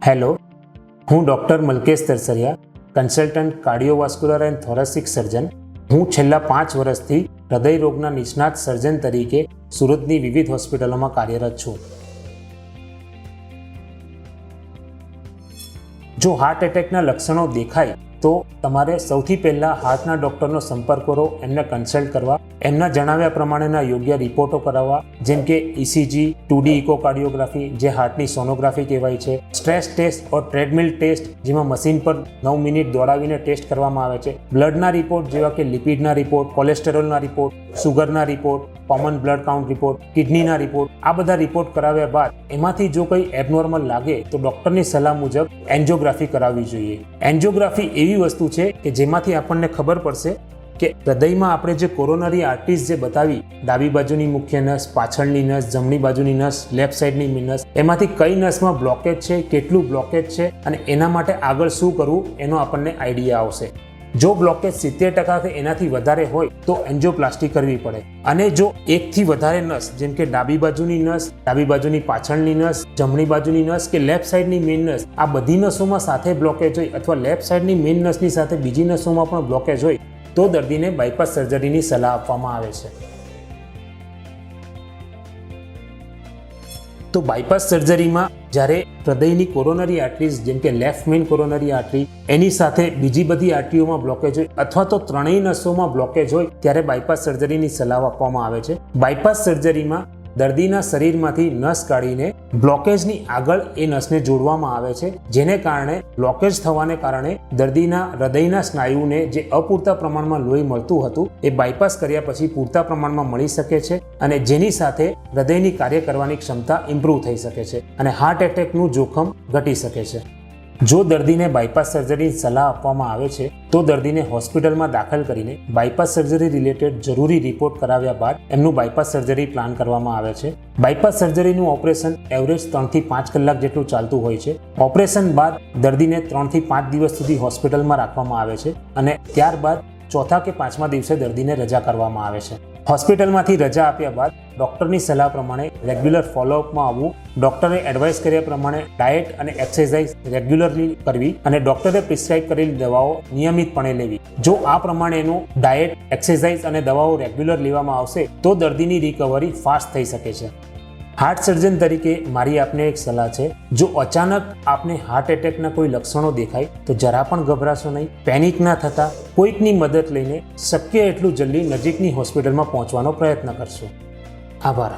Hello, હું doctor મલ્કેશ તરસરિયા, consultant cardiovascular and થોરેસિક સર્જન. હું છેલ્લા 5 વર્ષથી હૃદયરોગના નિષ્ણાત સર્જન તરીકે સુરતની વિવિધ હોસ્પિટલોમાં કાર્યરત છું. જો હાર્ટ એટેકના લક્ષણો દેખાય તો તમારે સૌથી પહેલાં હાર્ટના ડૉક્ટરનો સંપર્ક કરો, એમને કન્સલ્ટ કરવા, એમના જણાવ્યા પ્રમાણેના યોગ્ય રિપોર્ટો કરાવવા, જેમ કે ઇસીજી, 2D ઇકોકાર્ડિયોગ્રાફી જે હાર્ટની સોનોગ્રાફી કહેવાય છે, સ્ટ્રેસ ટેસ્ટ ઓર ટ્રેડમિલ ટેસ્ટ જેમાં મશીન પર 9 મિનિટ દોડાવીને ટેસ્ટ કરવામાં આવે છે, બ્લડના રિપોર્ટ જેવા કે લિપિડના રિપોર્ટ, કોલેસ્ટેરોલના રિપોર્ટ, સુગરના report, common blood count report, કિડનીના રિપોર્ટ. આ બધા રિપોર્ટ કરાવ્યા બાદ એમાંથી જો કંઈ એબનોર્મલ લાગે તો ડૉક્ટરની સલાહ મુજબ એન્જિયોગ્રાફી કરાવવી જોઈએ. એન્જિયોગ્રાફી એવી વસ્તુ છે કે જેમાંથી આપણને ખબર પડશે કે હૃદયમાં આપણે જે કોરોનરી આર્ટરીઝ જે બતાવી, ડાબી બાજુની મુખ્ય નસ, પાછળની નસ, જમણી બાજુની નસ, લેફ્ટ સાઈડની નસ, એમાંથી કઈ નસમાં બ્લોકેજ છે, કેટલું બ્લોકેજ છે અને એના માટે આગળ શું કરવું એનો આપણને આઈડિયા આવશે. જો બ્લોકેજ 70% કે એનાથી વધારે હોય તો એન્જિયોપ્લાસ્ટી કરવી પડે. અને જો 1 થી વધારે નસ, જેમ કે ડાબી બાજુની નસ, ડાબી બાજુની પાછળની નસ, જમણી બાજુની નસ કે લેફ્ટ સાઈડની મેઇન નસ, આ બધી નસોમાં સાથે બ્લોકેજ હોય અથવા લેફ્ટ સાઈડની મેઇન નસની સાથે બીજી નસોમાં પણ બ્લોકેજ હોય તો દર્દીને બાયપાસ સર્જરીની સલાહ આપવામાં આવે છે. તો બાયપાસ સર્જરીમાં જ્યારે હૃદયની કોરોનરી આર્ટરીઝ જેમ કે લેફ્ટ મેઇન કોરોનરી આર્ટરી એની સાથે બીજી બધી આર્ટરીઓમાં બ્લોકેજ હોય અથવા તો ત્રણેય નસોમાં બ્લોકેજ હોય ત્યારે બાયપાસ સર્જરીની સલાહ આપવામાં આવે છે. બાયપાસ સર્જરીમાં દર્દીના શરીરમાંથી નસ કાઢીને બ્લોકેજની આગળ એ નસને જોડવામાં આવે છે, જેને કારણે બ્લોકેજ થવાને કારણે દર્દીના હૃદયના સ્નાયુને જે અપૂરતા પ્રમાણમાં લોહી મળતું હતું એ બાયપાસ કર્યા પછી પૂરતા પ્રમાણમાં મળી શકે છે અને જેની સાથે હૃદયની કાર્ય કરવાની ક્ષમતા ઇમ્પ્રૂવ થઈ શકે છે અને હાર્ટ એટેકનું જોખમ ઘટી શકે છે. જો દર્દીને બાયપાસ સર્જરીની સલાહ આપવામાં આવે છે તો દર્દીને હોસ્પિટલમાં દાખલ કરીને બાયપાસ સર્જરી રિલેટેડ જરૂરી રિપોર્ટ કરાવ્યા બાદ એમનું બાયપાસ સર્જરી પ્લાન કરવામાં આવે છે. બાયપાસ સર્જરીનું ઓપરેશન એવરેજ 3 થી 5 કલાક જેટલું ચાલતું હોય છે. ઓપરેશન બાદ દર્દીને 3 થી 5 દિવસ સુધી હોસ્પિટલમાં રાખવામાં આવે છે અને ત્યારબાદ 4થા કે 5મા દિવસે દર્દીને રજા કરવામાં આવે છે. હોસ્પિટલમાંથી રજા આપ્યા બાદ ડૉક્ટરની સલાહ પ્રમાણે રેગ્યુલર ફોલોઅપમાં આવવું, ડૉક્ટરે એડવાઇસ કર્યા પ્રમાણે ડાયટ અને એક્સરસાઇઝ રેગ્યુલરલી કરવી અને ડૉક્ટરે પ્રિસ્ક્રાઇબ કરેલી દવાઓ નિયમિતપણે લેવી. જો આ પ્રમાણેનું ડાયટ, એક્સરસાઇઝ અને દવાઓ રેગ્યુલર લેવામાં આવશે તો દર્દીની રિકવરી ફાસ્ટ થઈ શકે છે. હાર્ટ સર્જન તરીકે મારી આપને એક સલાહ છે, જો અચાનક આપને હાર્ટ એટેકના કોઈ લક્ષણો દેખાય તો જરા પણ ગભરાશો નહીં, પેનિક ના થતા કોઈકની મદદ લઈને શક્ય એટલું જલ્દી નજીકની હોસ્પિટલમાં પહોંચવાનો પ્રયત્ન કરશો. આભાર.